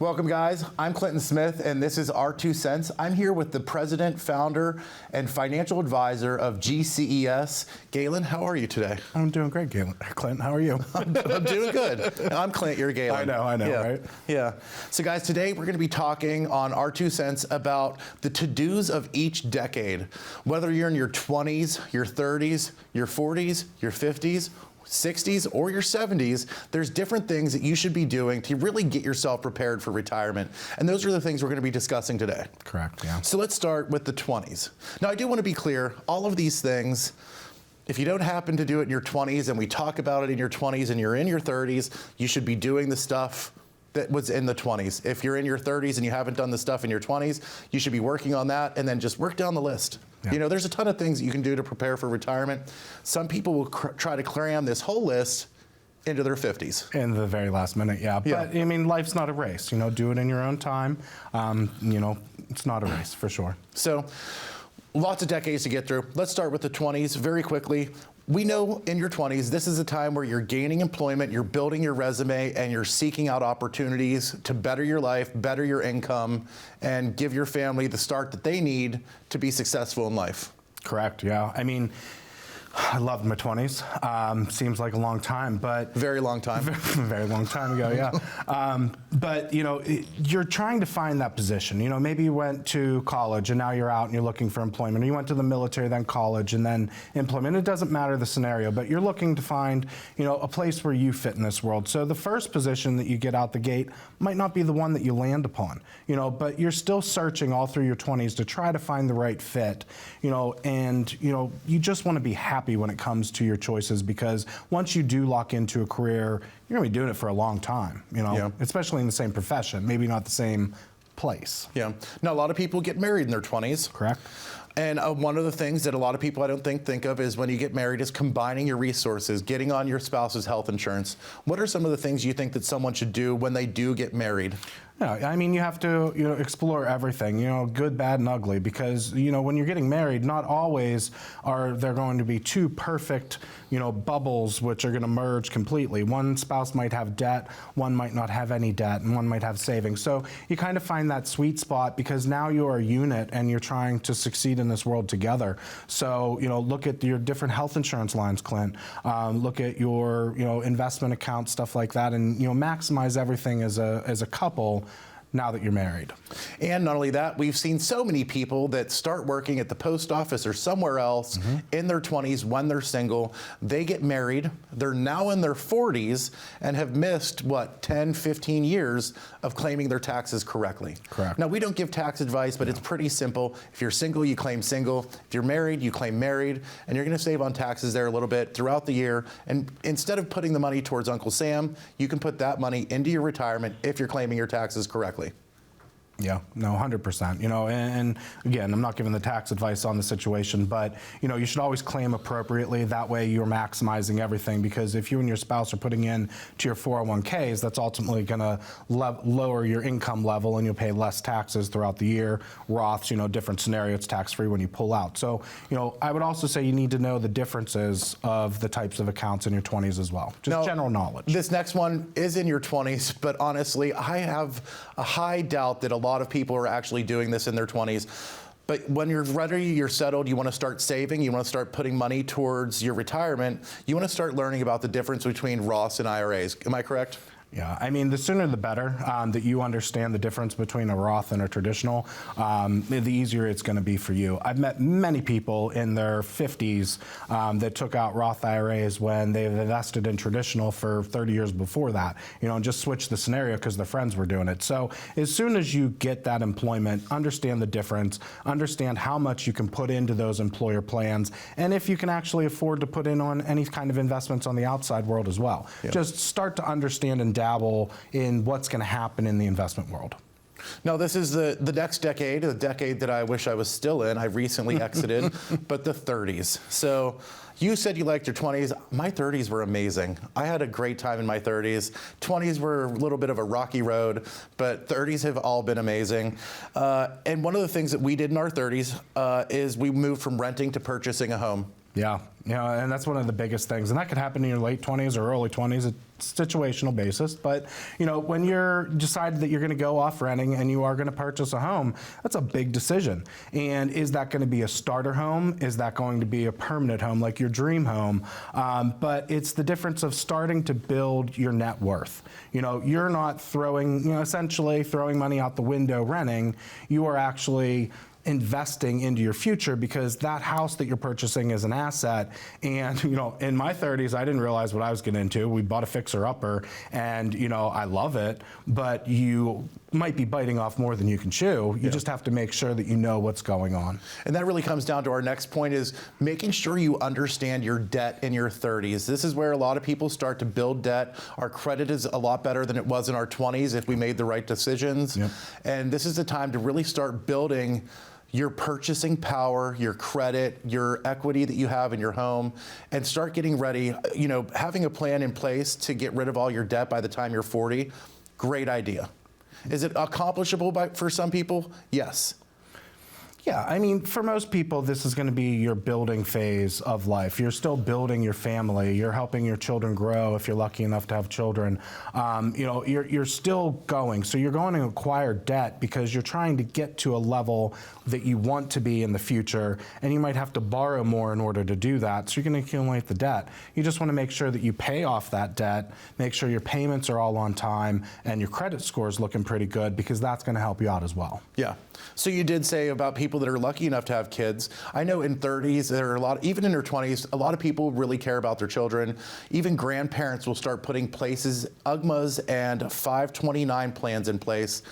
Welcome, guys. I'm Clinton Smith, and this is Our Two Cents. I'm here with the president, founder, and financial advisor of GCES. Galen, how are you today? I'm doing great, Galen. Clint, how are you? I'm doing good. I'm Clint, you're Galen. I know, yeah. right? Yeah. So, guys, today we're going to be talking on Our Two Cents about the to-dos of each decade. Whether you're in your 20s, your 30s, your 40s, your 50s, 60s, or your 70s, there's different things that you should be doing to really get yourself prepared for retirement. And those are the things we're going to be discussing today. Correct, yeah. So let's start with the 20s. Now, I do want to be clear, all of these things, if you don't happen to do it in your 20s and we talk about it in your 20s and you're in your 30s, you should be doing the stuff that was in the 20s. If you're in your 30s and you haven't done the stuff in your 20s, you should be working on that and then just work down the list. Yeah. You know, there's a ton of things that you can do to prepare for retirement. Some people will try to cram this whole list into their 50s. In the very last minute, yeah. But, I mean, life's not a race. You know, do it in your own time. You know, it's not a race, for sure. So, lots of decades to get through. Let's start with the 20s very quickly. We know in your 20s, this is a time where you're gaining employment, you're building your resume, and you're seeking out opportunities to better your life, better your income, and give your family the start that they need to be successful in life. Correct, yeah. I mean, I loved my 20s. Seems like a long time, but... Very long time. Very long time ago, yeah. But, you know, you're trying to find that position. You know, maybe you went to college and now you're out and you're looking for employment. Or you went to the military, then college, and then employment. It doesn't matter the scenario, but you're looking to find, you know, a place where you fit in this world. So the first position that you get out the gate might not be the one that you land upon, you know, but you're still searching all through your 20s to try to find the right fit, you know, and, you know, you just want to be happy when it comes to your choices, because once you do lock into a career, you're going to be doing it for a long time, you know, especially in the same profession, maybe not the same place. Yeah. Now, a lot of people get married in their 20s. Correct. And one of the things that a lot of people I don't think of is when you get married is combining your resources, getting on your spouse's health insurance. What are some of the things you think that someone should do when they do get married? Yeah, I mean, you have to, you know, explore everything, you know, good, bad, and ugly, because, you know, when you're getting married, not always are there going to be two perfect, you know, bubbles which are going to merge completely. One spouse might have debt, one might not have any debt, and one might have savings. So you kind of find that sweet spot, because now you're a unit and you're trying to succeed in this world together. So, you know, look at your different health insurance lines, Clint. Look at your, you know, investment accounts, stuff like that, and, you know, maximize everything as a couple now that you're married. And not only that, we've seen so many people that start working at the post office or somewhere else in their 20s when they're single. They get married, they're now in their 40s and have missed, what, 10, 15 years of claiming their taxes correctly. Correct. Now, we don't give tax advice, but it's pretty simple. If you're single, you claim single. If you're married, you claim married. And you're going to save on taxes there a little bit throughout the year. And instead of putting the money towards Uncle Sam, you can put that money into your retirement if you're claiming your taxes correctly. Yeah, no, 100%. You know, and again, I'm not giving the tax advice on the situation, but, you know, you should always claim appropriately. That way you're maximizing everything, because if you and your spouse are putting in to your 401ks, that's ultimately going to lower your income level and you'll pay less taxes throughout the year. Roths, you know, different scenario, it's tax-free when you pull out. So, you know, I would also say you need to know the differences of the types of accounts in your 20s as well. Just now, general knowledge. This next one is in your 20s, but honestly, I have a high doubt that a lot of people are actually doing this in their 20s. But when you're ready, you're settled, you want to start saving, you want to start putting money towards your retirement, you want to start learning about the difference between Roths and IRAs. Am I correct? Yeah, I mean, the sooner the better that you understand the difference between a Roth and a traditional, the easier it's going to be for you. I've met many people in their 50s that took out Roth IRAs when they've invested in traditional for 30 years before that, you know, and just switched the scenario because their friends were doing it. So as soon as you get that employment, understand the difference, understand how much you can put into those employer plans, and if you can actually afford to put in on any kind of investments on the outside world as well. Yeah. Just start to understand and dabble in what's going to happen in the investment world. Now, this is the next decade, the decade that I wish I was still in. I recently exited, but the 30s. So you said you liked your 20s. My 30s were amazing. I had a great time in my 30s. 20s were a little bit of a rocky road, but 30s have all been amazing. And one of the things that we did in our 30s is we moved from renting to purchasing a home. Yeah, and that's one of the biggest things, and that could happen in your late 20s or early 20s. It's situational basis, but when you're decided that you're going to go off renting and you are going to purchase a home, that's a big decision. And is that going to be a starter home? Is that going to be a permanent home, like your dream home? But it's the difference of starting to build your net worth. You're not essentially throwing money out the window renting. You are actually investing into your future, because that house that you're purchasing is an asset. And in my 30s, I didn't realize what I was getting into. We bought a fixer-upper, and I love it, but you might be biting off more than you can chew. You just have to make sure that you know what's going on. And that really comes down to our next point, is making sure you understand your debt in your 30s. This is where a lot of people start to build debt. Our credit is a lot better than it was in our 20s if we made the right decisions. Yep. And this is the time to really start building your purchasing power, your credit, your equity that you have in your home, and start getting ready. Having a plan in place to get rid of all your debt by the time you're 40, great idea. Is it accomplishable for some people? Yes. Yeah, I mean, for most people, this is going to be your building phase of life. You're still building your family. You're helping your children grow if you're lucky enough to have children. You're still going. So you're going to acquire debt because you're trying to get to a level that you want to be in the future, and you might have to borrow more in order to do that. So you're going to accumulate the debt. You just want to make sure that you pay off that debt, make sure your payments are all on time, and your credit score is looking pretty good, because that's going to help you out as well. Yeah. So you did say about people that are lucky enough to have kids. I know in 30s, there are a lot, even in their 20s, a lot of people really care about their children. Even grandparents will start putting UGMAs and 529 plans in place.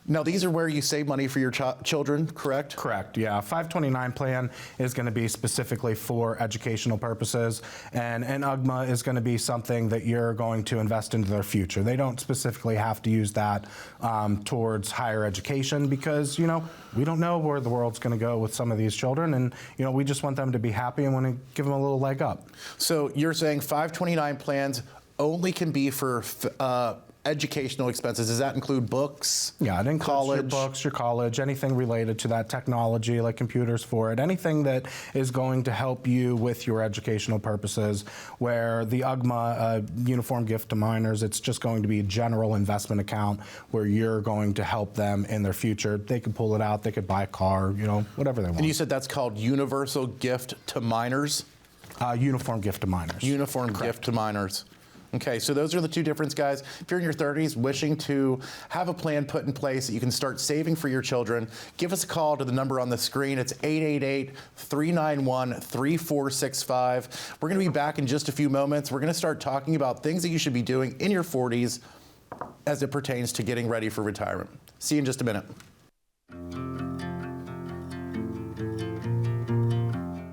Now, these are where you save money for your children, correct? Correct, yeah. 529 plan is going to be specifically for educational purposes, and an UGMA is going to be something that you're going to invest into their future. They don't specifically have to use that towards higher education, because, we don't know where the world's going to go with some of these children, and, we just want them to be happy and want to give them a little leg up. So you're saying 529 plans only can be for educational expenses. Does that include books? Yeah, it includes your books, your college, anything related to that technology, like computers for it, anything that is going to help you with your educational purposes. Where the UGMA, Uniform Gift to Minors, it's just going to be a general investment account where you're going to help them in their future. They could pull it out, they could buy a car, whatever they want. And you said that's called Universal Gift to Minors? Uniform Gift to Minors. Uniform Gift to Minors. Okay, so those are the two differences, guys. If you're in your 30s wishing to have a plan put in place that you can start saving for your children, give us a call to the number on the screen. It's 888-391-3465. We're going to be back in just a few moments. We're going to start talking about things that you should be doing in your 40s as it pertains to getting ready for retirement. See you in just a minute.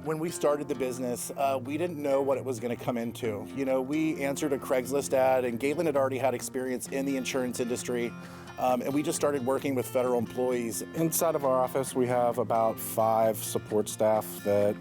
When we started the business, we didn't know what it was going to come into. We answered a Craigslist ad, and Galen had already had experience in the insurance industry, and we just started working with federal employees. Inside of our office, we have about 5 support staff that,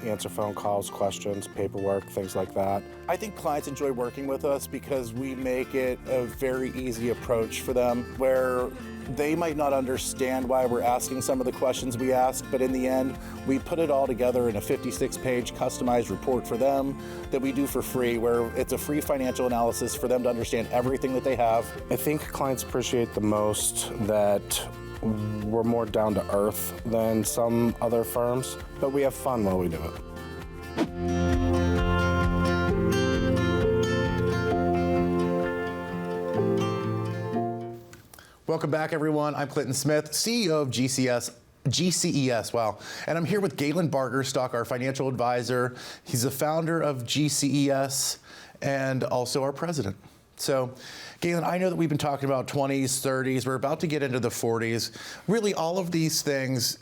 answer phone calls, questions, paperwork, things like that. I think clients enjoy working with us because we make it a very easy approach for them, where they might not understand why we're asking some of the questions we ask, but in the end, we put it all together in a 56-page customized report for them that we do for free, where it's a free financial analysis for them to understand everything that they have. I think clients appreciate the most that we're more down to earth than some other firms, but we have fun while we do it. Welcome back, everyone. I'm Clinton Smith, CEO of GCES, wow. And I'm here with Galen Bargerstock, our financial advisor. He's the founder of GCES and also our president. So, Galen, I know that we've been talking about 20s, 30s. We're about to get into the 40s. Really, all of these things,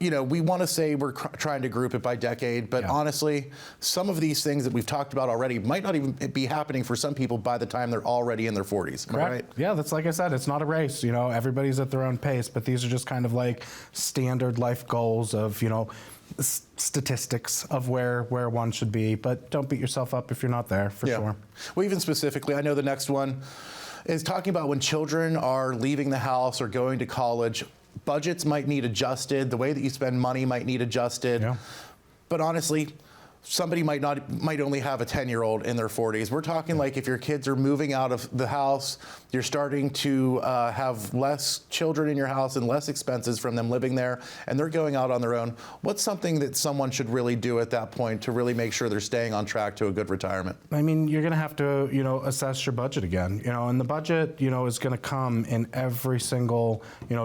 we want to say we're trying to group it by decade, but honestly, some of these things that we've talked about already might not even be happening for some people by the time they're already in their 40s. Am I right? Yeah, that's like I said, it's not a race. Everybody's at their own pace, but these are just kind of like standard life goals of, statistics of where one should be, but don't beat yourself up if you're not there, for sure. Well, even specifically, I know the next one is talking about when children are leaving the house or going to college. Budgets might need adjusted. The way that you spend money might need adjusted. Yeah. But honestly, somebody might only have a 10-year-old in their 40s. We're talking like if your kids are moving out of the house, you're starting to have less children in your house and less expenses from them living there, and they're going out on their own. What's something that someone should really do at that point to really make sure they're staying on track to a good retirement? I mean, you're going to have to, assess your budget again, and the budget, is going to come in every single,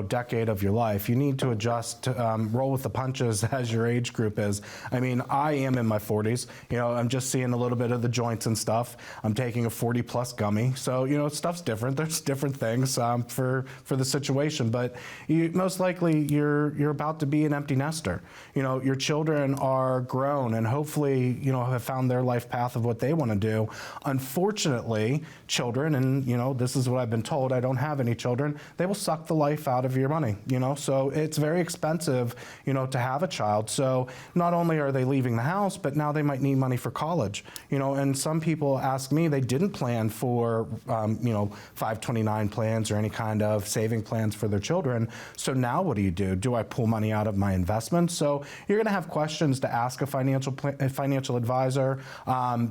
decade of your life. You need to adjust, roll with the punches as your age group is. I mean, I am in my 40s. I'm just seeing a little bit of the joints and stuff. I'm taking a 40-plus gummy, so stuff's different. There's different things for the situation, but most likely you're about to be an empty nester. Your children are grown and hopefully have found their life path of what they want to do. Unfortunately, children, and this is what I've been told. I don't have any children. They will suck the life out of your money. So it's very expensive, to have a child. So not only are they leaving the house, but now they might need money for college. And some people ask me, they didn't plan for 529 plans or any kind of saving plans for their children. So now what do? Do I pull money out of my investments? So you're going to have questions to ask a financial advisor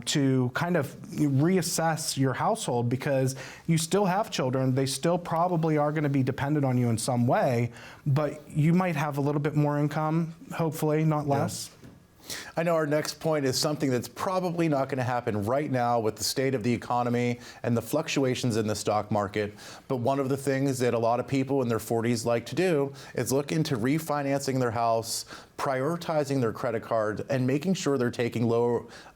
to kind of reassess your household, because you still have children. They still probably are going to be dependent on you in some way, but you might have a little bit more income, hopefully, not less. Yeah. I know our next point is something that's probably not going to happen right now with the state of the economy and the fluctuations in the stock market. But one of the things that a lot of people in their 40s like to do is look into refinancing their house, prioritizing their credit card, and making sure they're taking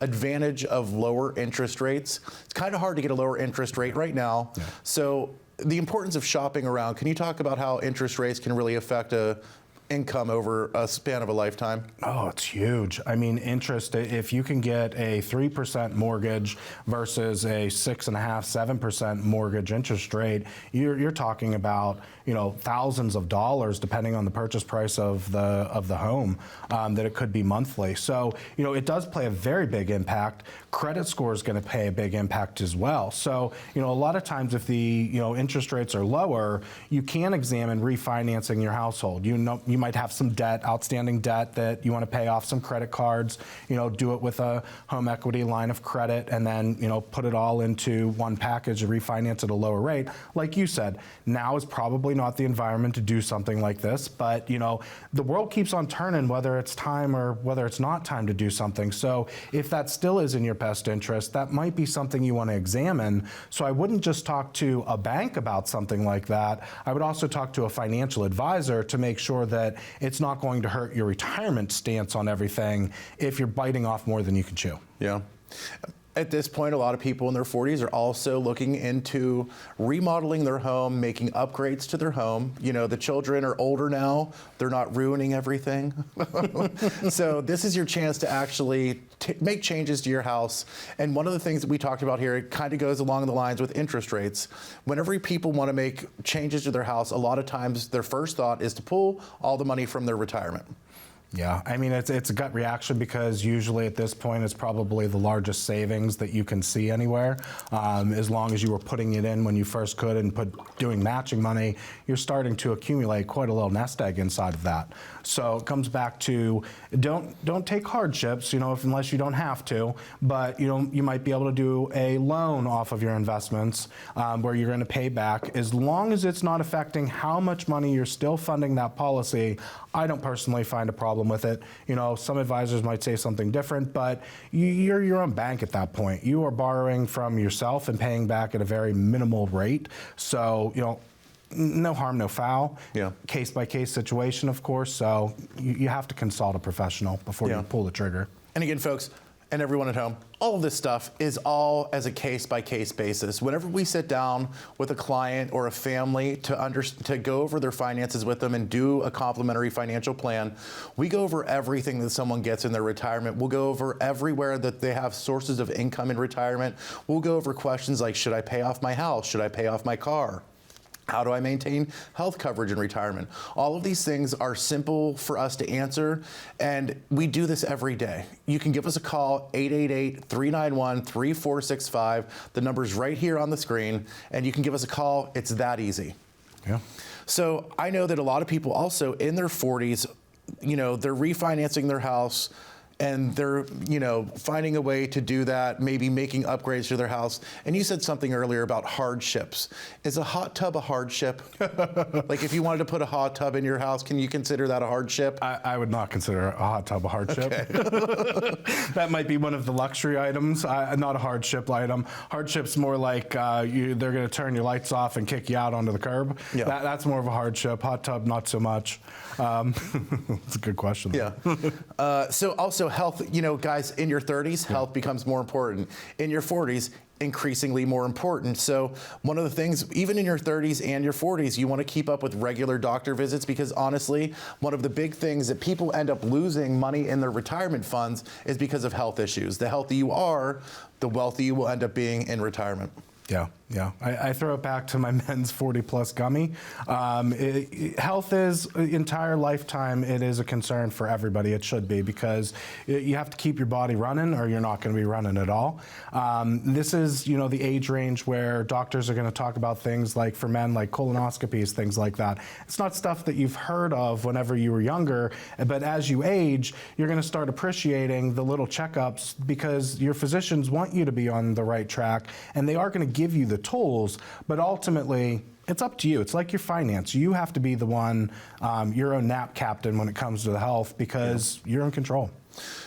advantage of lower interest rates. It's kind of hard to get a lower interest rate right now. Yeah. So the importance of shopping around. Can you talk about how interest rates can really affect income over a span of a lifetime? Oh, it's huge. I mean, interest, if you can get a 3% mortgage versus a 6.5%, 7% mortgage interest rate, you're talking about, thousands of dollars, depending on the purchase price of the home, that it could be monthly. So, it does play a very big impact. Credit score is going to play a big impact as well. So, a lot of times if the, interest rates are lower, you can examine refinancing your household. You might have some debt, outstanding debt that you want to pay off, some credit cards, do it with a home equity line of credit, and then, put it all into one package and refinance at a lower rate. Like you said, now is probably not the environment to do something like this, but, the world keeps on turning, whether it's time or whether it's not time to do something. So if that still is in your best interest, that might be something you want to examine. So I wouldn't just talk to a bank about something like that. I would also talk to a financial advisor to make sure that it's not going to hurt your retirement stance on everything if you're biting off more than you can chew. Yeah. At this point, a lot of people in their 40s are also looking into remodeling their home, making upgrades to their home. The children are older now. They're not ruining everything. So this is your chance to actually make changes to your house. And one of the things that we talked about here, it kind of goes along the lines with interest rates. Whenever people want to make changes to their house, a lot of times their first thought is to pull all the money from their retirement. Yeah, I mean, it's a gut reaction, because usually at this point it's probably the largest savings that you can see anywhere. As long as you were putting it in when you first could and doing matching money, you're starting to accumulate quite a little nest egg inside of that. So it comes back to don't take hardships, unless you don't have to. But you might be able to do a loan off of your investments where you're going to pay back, as long as it's not affecting how much money you're still funding that policy. I don't personally find a problem with it. Some advisors might say something different, but you're your own bank at that point. You are borrowing from yourself and paying back at a very minimal rate. So, no harm, no foul. Yeah. Case by case situation, of course. So you have to consult a professional before you pull the trigger. And again, folks, and everyone at home, all of this stuff is all as a case-by-case basis. Whenever we sit down with a client or a family to go over their finances with them and do a complimentary financial plan, we go over everything that someone gets in their retirement. We'll go over everywhere that they have sources of income in retirement. We'll go over questions like, should I pay off my house? Should I pay off my car? How do I maintain health coverage in retirement? All of these things are simple for us to answer, and we do this every day. You can give us a call, 888-391-3465. The number's right here on the screen, and you can give us a call. It's that easy. Yeah. So I know that a lot of people also in their 40s, they're refinancing their house, and they're, finding a way to do that, maybe making upgrades to their house. And you said something earlier about hardships. Is a hot tub a hardship? Like if you wanted to put a hot tub in your house, can you consider that a hardship? I would not consider a hot tub a hardship. Okay. That might be one of the luxury items, not a hardship item. Hardship's more like they're going to turn your lights off and kick you out onto the curb. Yeah. That's more of a hardship. Hot tub, not so much. It's a good question. Yeah. So also health, guys, in your 30s, health becomes more important. In your 40s, increasingly more important. So one of the things, even in your 30s and your 40s, you want to keep up with regular doctor visits, because honestly, one of the big things that people end up losing money in their retirement funds is because of health issues. The healthier you are, the wealthier you will end up being in retirement. Yeah. I throw it back to my men's 40-plus gummy. Health is entire lifetime. It is a concern for everybody. It should be, because you have to keep your body running, or you're not going to be running at all. This is, the age range where doctors are going to talk about things like, for men, like colonoscopies, things like that. It's not stuff that you've heard of whenever you were younger, but as you age, you're going to start appreciating the little checkups, because your physicians want you to be on the right track, and they are going to give you the tools, but ultimately, it's up to you. It's like your finance. You have to be the one, your own nap captain when it comes to the health, because you're in control.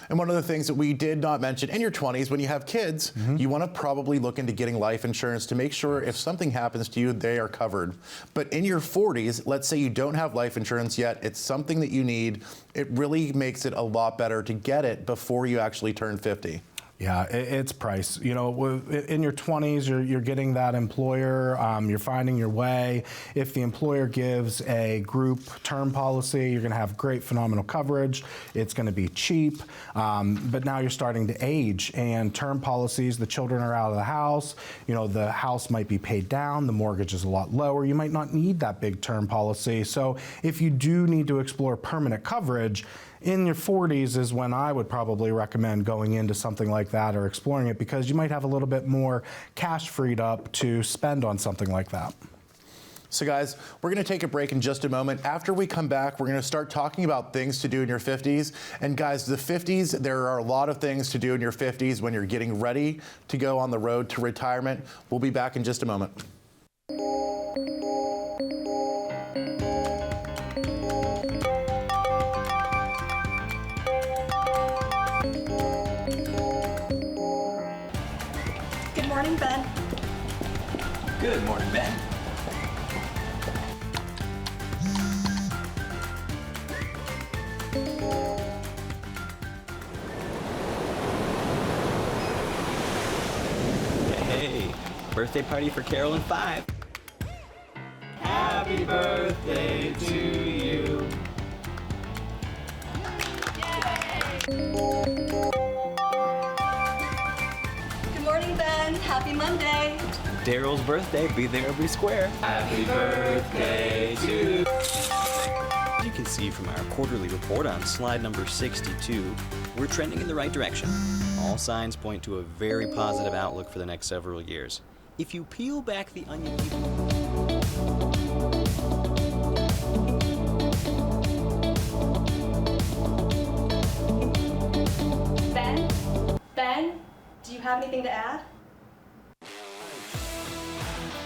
And one of the things that we did not mention, in your 20s, when you have kids, you want to probably look into getting life insurance to make sure if something happens to you, they are covered. But in your 40s, let's say you don't have life insurance yet, it's something that you need, it really makes it a lot better to get it before you actually turn 50. Yeah, it's price. In your 20s, you're getting that employer, you're finding your way. If the employer gives a group term policy, you're going to have great, phenomenal coverage. It's going to be cheap. But now you're starting to age, and term policies, the children are out of the house. The house might be paid down. The mortgage is a lot lower. You might not need that big term policy. So if you do need to explore permanent coverage, in your 40s is when I would probably recommend going into something like that or exploring it, because you might have a little bit more cash freed up to spend on something like that. So guys, we're going to take a break in just a moment. After we come back, we're going to start talking about things to do in your 50s. And guys, the 50s, there are a lot of things to do in your 50s when you're getting ready to go on the road to retirement. We'll be back in just a moment. Good morning, Ben. Good morning, Ben. Hey, birthday party for Carol and 5. Happy birthday to you. Good morning, Ben. Happy Monday. Daryl's birthday, be there or be square. Happy birthday to you. As you can see from our quarterly report on slide number 62, we're trending in the right direction. All signs point to a very positive outlook for the next several years. If you peel back the onion... Ben, do you have anything to add?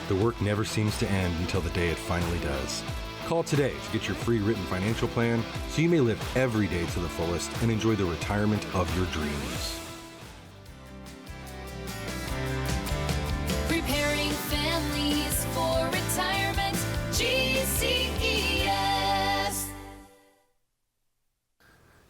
The work never seems to end until the day it finally does. Call today to get your free written financial plan so you may live every day to the fullest and enjoy the retirement of your dreams. Preparing families for retirement. GCES.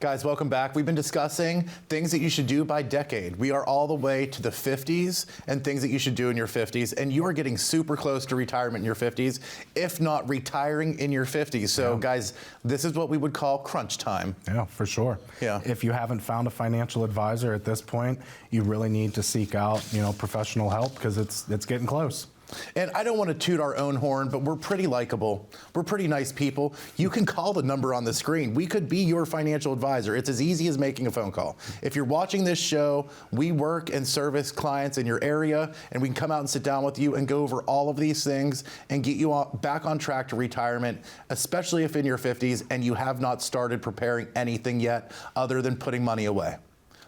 Guys, welcome back. We've been discussing things that you should do by decade. We are all the way to the 50s and things that you should do in your 50s. And you are getting super close to retirement in your 50s, if not retiring in your 50s. So guys, this is what we would call crunch time. Yeah, for sure. Yeah. If you haven't found a financial advisor at this point, you really need to seek out, professional help, because it's getting close. And I don't want to toot our own horn, but we're pretty likable. We're pretty nice people. You can call the number on the screen. We could be your financial advisor. It's as easy as making a phone call. If you're watching this show, we work and service clients in your area, and we can come out and sit down with you and go over all of these things and get you back on track to retirement, especially if in your 50s and you have not started preparing anything yet other than putting money away.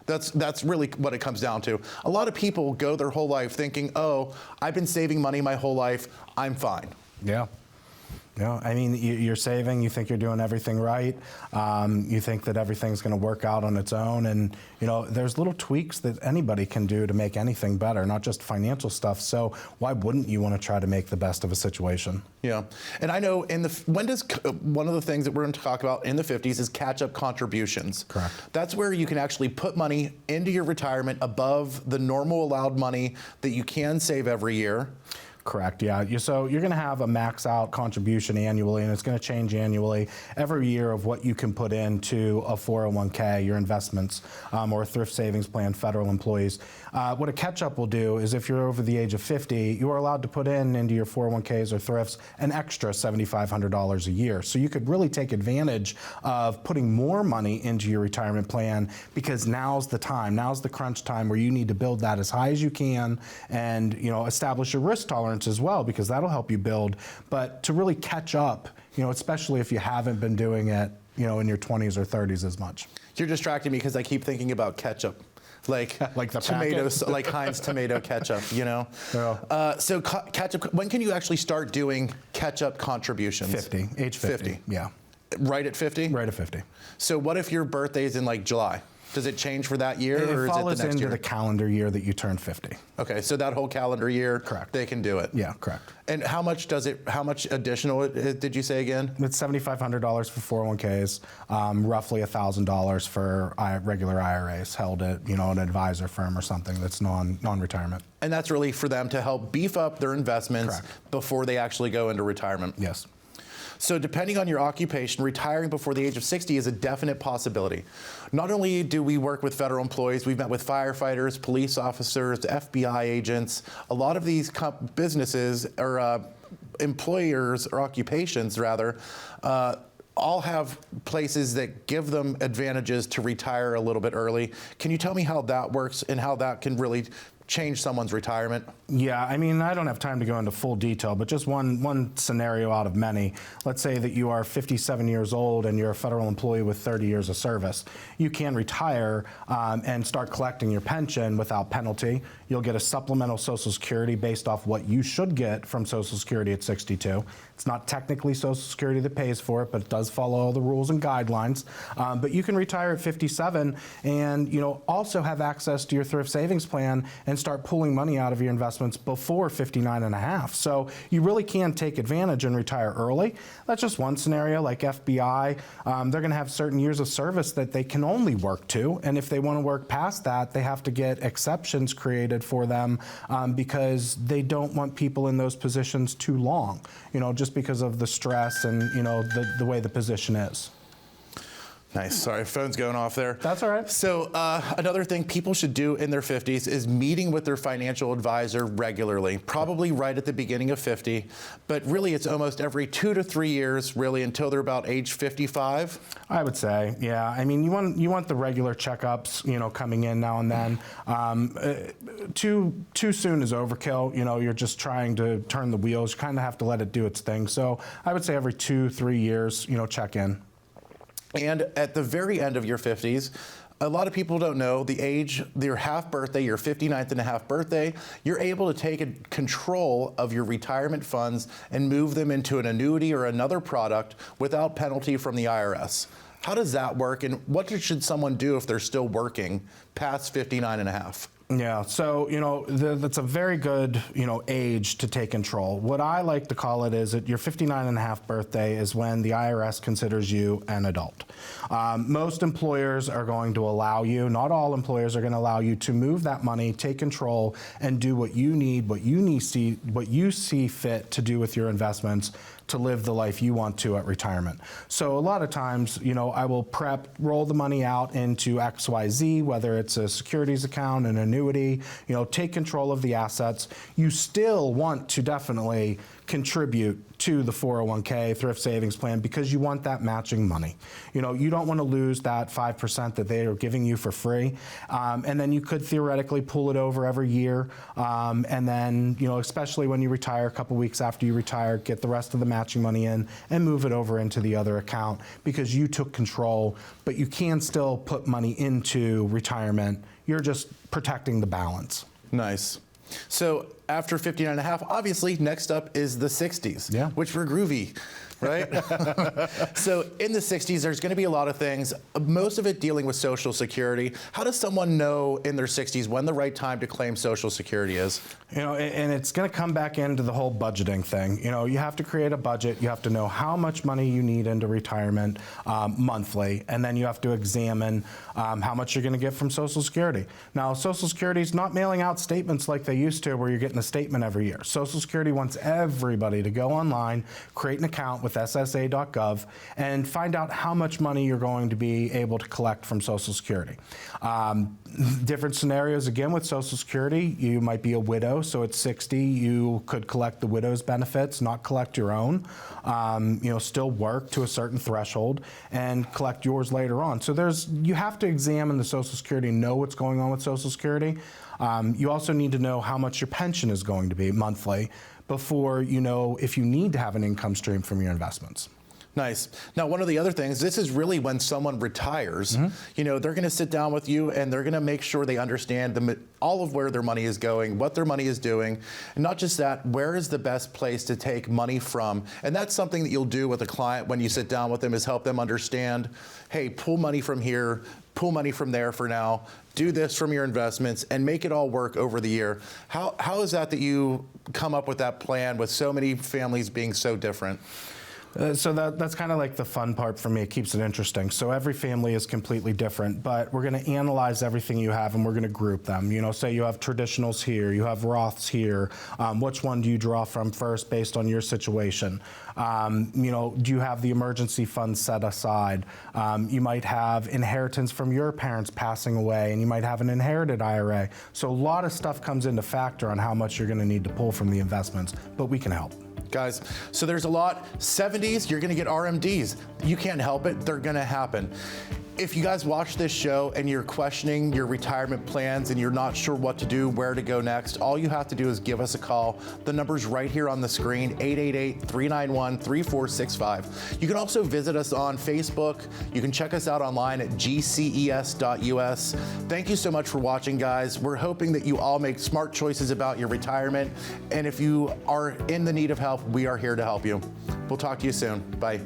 That's really what it comes down to. A lot of people go their whole life thinking, oh, I've been saving money my whole life, I'm fine. Yeah. Yeah, I mean, you're saving, you think you're doing everything right, you think that everything's going to work out on its own, and there's little tweaks that anybody can do to make anything better, not just financial stuff. So why wouldn't you want to try to make the best of a situation? Yeah, and I know one of the things that we're going to talk about in the 50s is catch-up contributions. Correct. That's where you can actually put money into your retirement above the normal allowed money that you can save every year. Correct, yeah. So you're going to have a max out contribution annually, and it's going to change annually every year of what you can put into a 401k, your investments, or a thrift savings plan, federal employees. What a catch-up will do is if you're over the age of 50, you are allowed to put into your 401ks or thrifts an extra $7,500 a year. So you could really take advantage of putting more money into your retirement plan, because now's the time, now's the crunch time where you need to build that as high as you can and establish a risk tolerance as well, because that'll help you build. But to really catch up, especially if you haven't been doing it, in your 20s or 30s as much. You're distracting me because I keep thinking about ketchup. Like the tomatoes, like Heinz tomato ketchup, Yeah. So ketchup, when can you actually start doing ketchup contributions? 50, age 50. Yeah. Right at 50? Right at 50. So what if your birthday's in like July? Does it change for that year, or It is follows it the next into year? the calendar year that you turn 50. Okay, so that whole calendar year, Correct. they can do it. Yeah, correct. And how much additional did you say again? It's $7,500 for 401ks, roughly $1,000 for regular IRAs held at an advisor firm or something that's non-retirement. And that's really for them to help beef up their investments Correct. before they actually go into retirement. Yes. So depending on your occupation, retiring before the age of 60 is a definite possibility. Not only do we work with federal employees, we've met with firefighters, police officers, FBI agents. A lot of these businesses or employers or occupations rather, all have places that give them advantages to retire a little bit early. Can you tell me how that works and how that can really change someone's retirement? Yeah, I mean, I don't have time to go into full detail, but just one scenario out of many. Let's say that you are 57 years old and you're a federal employee with 30 years of service. You can retire and start collecting your pension without penalty. You'll get a supplemental Social Security based off what you should get from Social Security at 62. It's not technically Social Security that pays for it, but it does follow all the rules and guidelines. But you can retire at 57 and also have access to your thrift savings plan and start pulling money out of your investments before 59 and a half. So you really can take advantage and retire early. That's just one scenario. Like FBI, they're going to have certain years of service that they can only work to, and if they want to work past that, they have to get exceptions created for them because they don't want people in those positions too long, just because of the stress and the way the position is. Nice. Sorry, phone's going off there. That's all right. So another thing people should do in their 50s is meeting with their financial advisor regularly, probably right at the beginning of 50, but really it's almost every 2 to 3 years, really, until they're about age 55. I would say, yeah. I mean, you want the regular checkups, coming in now and then. Too soon is overkill. You're just trying to turn the wheels. You kind of have to let it do its thing. So I would say every 2-3 years, check in. And at the very end of your 50s, a lot of people don't know the age, your half birthday, your 59th and a half birthday, you're able to take control of your retirement funds and move them into an annuity or another product without penalty from the IRS. How does that work, and what should someone do if they're still working past 59 and a half? Yeah, so, that's a very good, age to take control. What I like to call it is that your 59 and a half birthday is when the IRS considers you an adult. Most employers are going to allow you, not all employers are going to allow you to move that money, take control, and do what you need, what you see fit to do with your investments to live the life you want to at retirement. So a lot of times, I will roll the money out into XYZ, whether it's a securities account, an annuity, take control of the assets. You still want to definitely contribute to the 401k thrift savings plan because you want that matching money. You know, you don't want to lose that 5% that they are giving you for free. And then you could theoretically pull it over every year. And then, you know, especially when you retire, a couple weeks after you retire, get the rest of the matching money in and move it over into the other account because you took control, but you can still put money into retirement. You're just protecting the balance. Nice. So after 59 and a half, obviously next up is the 60s, Yeah. which were groovy, right? So in the 60s, there's going to be a lot of things, most of it dealing with Social Security. How does someone know in their 60s when the right time to claim Social Security is? You know, and it's going to come back into the whole budgeting thing. You know, you have to create a budget. You have to know how much money you need into retirement monthly, and then you have to examine how much you're going to get from Social Security. Now, Social Security is not mailing out statements like they used to, where you're getting a statement every year. Social Security wants everybody to go online, create an account with SSA.gov, and find out how much money you're going to be able to collect from Social Security. Different scenarios, again, with Social Security. You might be a widow, so at 60, you could collect the widow's benefits, not collect your own. You know, still work to a certain threshold and collect yours later on. So you have to examine the Social Security, know what's going on with Social Security. You also need to know how much your pension is going to be monthly before you know if you need to have an income stream from your investments. Nice. Now, one of the other things, this is really when someone retires, you know, they're going to sit down with you and they're going to make sure they understand all of where their money is going, what their money is doing, and not just that, where is the best place to take money from? And that's something that you'll do with a client when you sit down with them, is help them understand, hey, pull money from here, pull money from there for now, do this from your investments, and make it all work over the year. How is that you come up with that plan with so many families being so different? So that's kind of like the fun part for me. It keeps it interesting. So every family is completely different, but we're going to analyze everything you have and we're going to group them. You know, say you have traditionals here, you have Roths here. Which one do you draw from first based on your situation? You know, do you have the emergency fund set aside? You might have inheritance from your parents passing away, and you might have an inherited IRA. So a lot of stuff comes into factor on how much you're going to need to pull from the investments, but we can help. Guys, so there's a lot. 70s, you're going to get RMDs. You can't help it. They're going to happen. If you guys watch this show and you're questioning your retirement plans and you're not sure what to do, where to go next, all you have to do is give us a call. The number's right here on the screen, 888-391-3465. You can also visit us on Facebook. You can check us out online at gces.us. Thank you so much for watching, guys. We're hoping that you all make smart choices about your retirement. And if you are in the need of help, we are here to help you. We'll talk to you soon. Bye.